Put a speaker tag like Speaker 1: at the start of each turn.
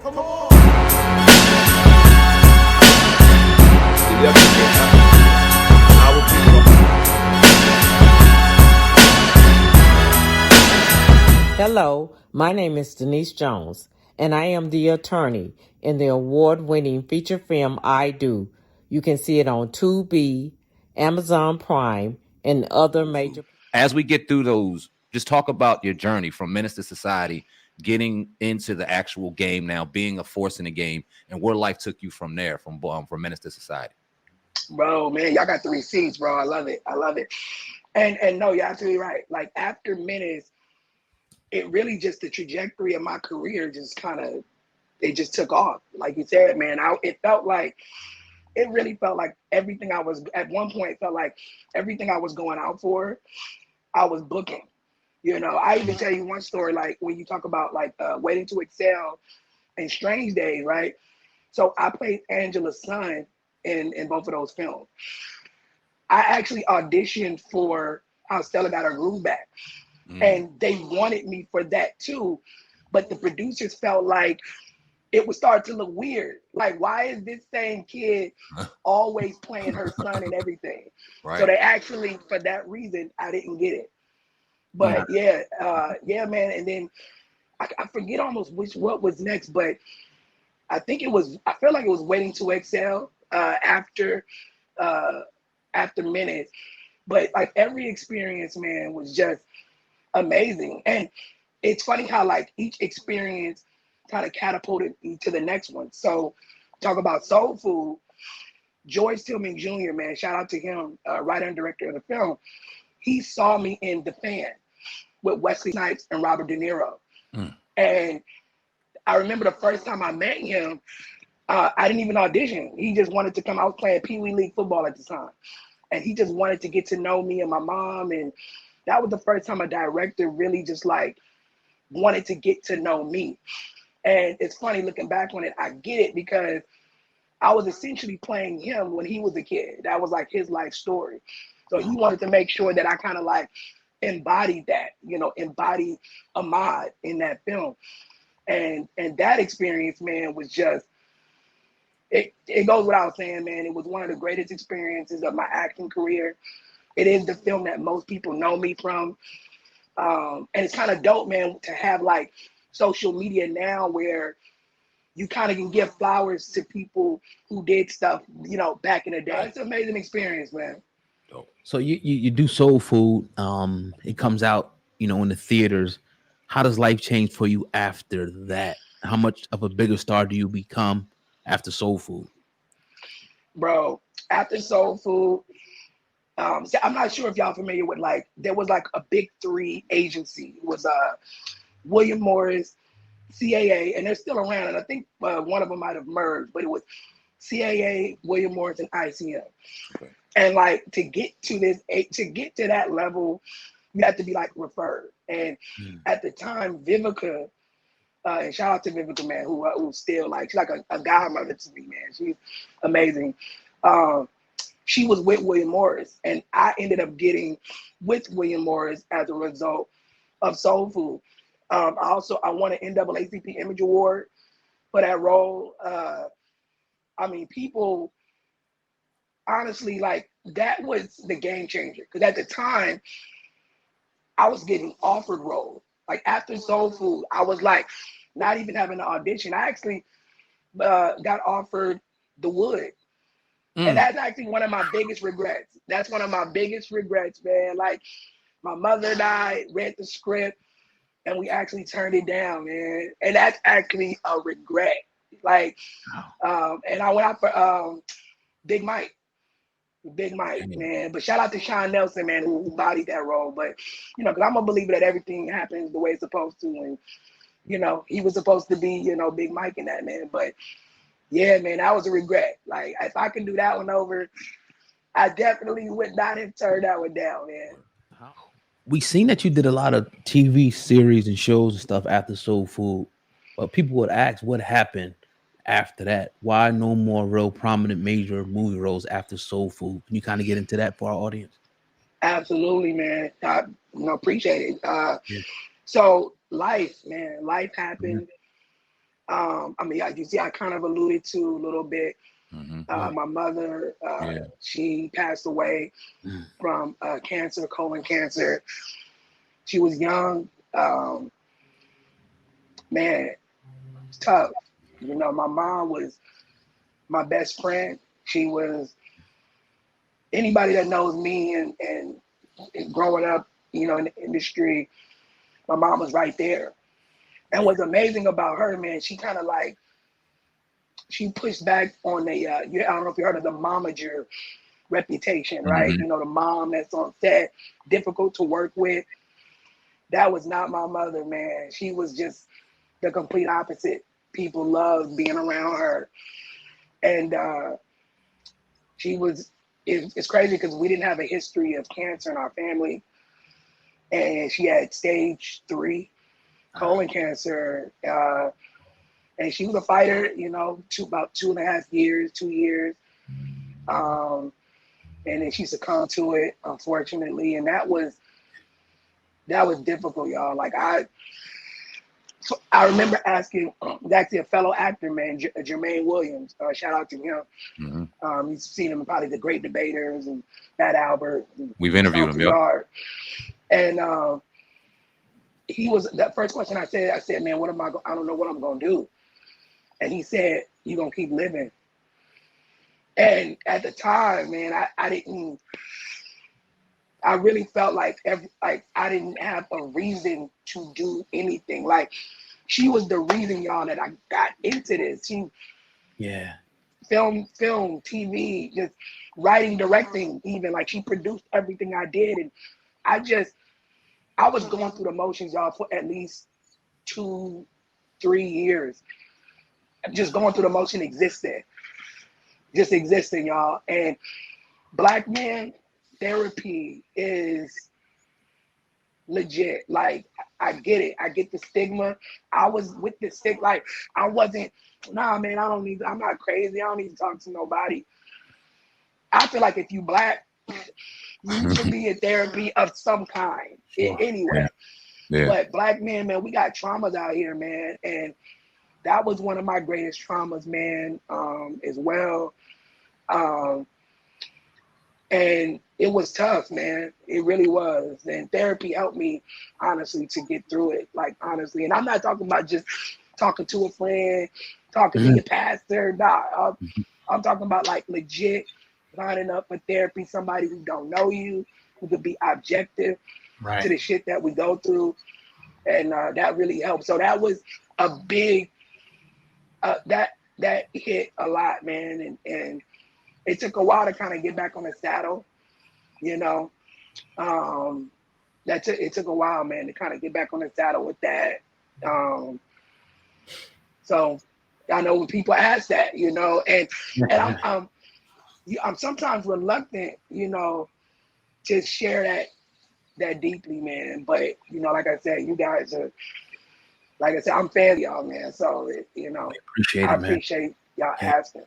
Speaker 1: Come on.
Speaker 2: Hello, my name is Denise Jones, and I am the attorney in the award-winning feature film I Do. You can see it on Tubi, Amazon Prime, and other major.
Speaker 3: As we get through those, just talk about your journey from Menace to Society, getting into the actual game now, being a force in the game, and where life took you from there, from Menace to Society.
Speaker 1: Bro, man, y'all got the receipts, bro. I love it. I love it. And no, you're absolutely right. Like after Menace, it really just the trajectory of my career just kind of it just took off. Like you said, man, it really felt like everything I was at one point felt like everything I was going out for, I was booking. You know, I even tell you one story, like when you talk about like Waiting to Excel and Strange Days, right? So I played Angela's son in both of those films. I actually auditioned for How Stella Got Her Groove Back. And they wanted me for that too. But the producers felt like it would start to look weird. Like, why is this same kid always playing her son and everything? Right. So they actually, for that reason, I didn't get it. But yeah, man. And then I forget almost what was next, but I feel like it was Waiting to Excel after Menace. But like every experience, man, was just amazing. And it's funny how like each experience kind of catapulted me to the next one. So talk about Soul Food, George Tillman Jr., man, shout out to him, writer and director of the film. He saw me in The Fan with Wesley Snipes and Robert De Niro. And I remember the first time I met him, I didn't even audition. He just wanted to come. I was playing Pee Wee League football at the time. And he just wanted to get to know me and my mom. And that was the first time a director really just like wanted to get to know me. And it's funny looking back on it, I get it because I was essentially playing him when he was a kid. That was like his life story. So he wanted to make sure that I kind of like embodied that, embodied Ahmad in that film. And that experience, man, was just, it goes without saying, man, it was one of the greatest experiences of my acting career. It is the film that most people know me from. And it's kind of dope, man, to have like social media now where you kind of can give flowers to people who did stuff, back in the day. It's an amazing experience, man.
Speaker 4: So you do Soul Food. It comes out, in the theaters. How does life change for you after that? How much of a bigger star do you become after Soul Food?
Speaker 1: Bro, after Soul Food, I'm not sure if y'all familiar with like there was like a big three agency. It was William Morris, CAA, and they're still around. And I think one of them might have merged, but it was CAA, William Morris, and ICM. Okay. And like to get to that level, you have to be like referred. And at the time, Vivica, and shout out to Vivica, man, who's still like she's like a godmother to me, man. She's amazing. She was with William Morris, and I ended up getting with William Morris as a result of Soul Food. I won an NAACP Image Award for that role. People, honestly, like that was the game changer. Because at the time, I was getting offered roles. Like after Soul Food, I was like not even having an audition. I actually got offered The Wood. And that's actually one of my biggest regrets. That's one of my biggest regrets, man. Like my mother and I read the script and we actually turned it down, man. And that's actually a regret. Like, and I went out for Big Mike, man. But shout out to Sean Nelson, man, who bodied that role. But, because I'm a believer that everything happens the way it's supposed to. And, he was supposed to be, Big Mike in that, man. But yeah, man, that was a regret. Like, if I can do that one over, I definitely would not have turned that one down, man.
Speaker 4: We seen that you did a lot of TV series and shows and stuff after Soul Food, but people would ask what happened after that. Why no more real prominent major movie roles after Soul Food? Can you kind of get into that for our audience?
Speaker 1: Absolutely, man. I appreciate it. So life happened. I mean, like you see, I kind of alluded to a little bit.
Speaker 3: Mm-hmm.
Speaker 1: My mother,
Speaker 3: Yeah.
Speaker 1: she passed away from cancer, colon cancer. She was young. Man, it's tough. You know, my mom was my best friend. She was anybody that knows me and growing up, you know, in the industry, my mom was right there. And what's amazing about her, man, she kind of like she pushed back on the I don't know if you heard of the momager reputation, right?
Speaker 3: Mm-hmm.
Speaker 1: You know, the mom that's on set, difficult to work with. That was not my mother, man. She was just the complete opposite. People loved being around her. And she was, it's crazy because we didn't have a history of cancer in our family. And she had stage 3 colon cancer. And she was a fighter, you know, about 2.5 years, 2 years. And then she succumbed to it, unfortunately. And that was difficult, y'all. Like I remember asking actually a fellow actor, man, Jermaine Williams. Shout out to him.
Speaker 3: Mm-hmm.
Speaker 1: You've seen him in probably The Great Debaters and Fat Albert. And
Speaker 3: We've interviewed him,
Speaker 1: Yard. And he was that first question I said, man, I don't know what I'm gonna do. And he said, "You're gonna keep living." And at the time, man, I really felt like I didn't have a reason to do anything. Like she was the reason, y'all, that I got into this. She film, TV, just writing, directing, even like she produced everything I did. And I was going through the motions, y'all, for at least 2-3 years. Just going through the motion, just existing, y'all. And Black man therapy is legit. Like, I get it. I get the stigma. I was with the stigma. Like, I wasn't, nah, man, I'm not crazy. I don't need to talk to nobody. I feel like if you Black, you should be in therapy of some kind. Anyway.
Speaker 3: Yeah.
Speaker 1: But Black men, man, we got traumas out here, man. And that was one of my greatest traumas, man, as well. And it was tough, man. It really was. And therapy helped me, honestly, to get through it. Like, honestly. And I'm not talking about just talking to a friend, talking to your pastor. Nah, I'm talking about, like, legit lining up for therapy, somebody who don't know you, who could be objective to the shit that we go through. And that really helped. So that was a big, that hit a lot, man. And it took a while to kind of get back on the saddle, you know. It took a while, man, to kind of get back on the saddle with that. So I know when people ask that, you know, and I'm sometimes reluctant, you know, to share that deeply, man. But you know, like I said, you guys are, like I said, I'm fan of y'all, man. So you know, I appreciate y'all asking.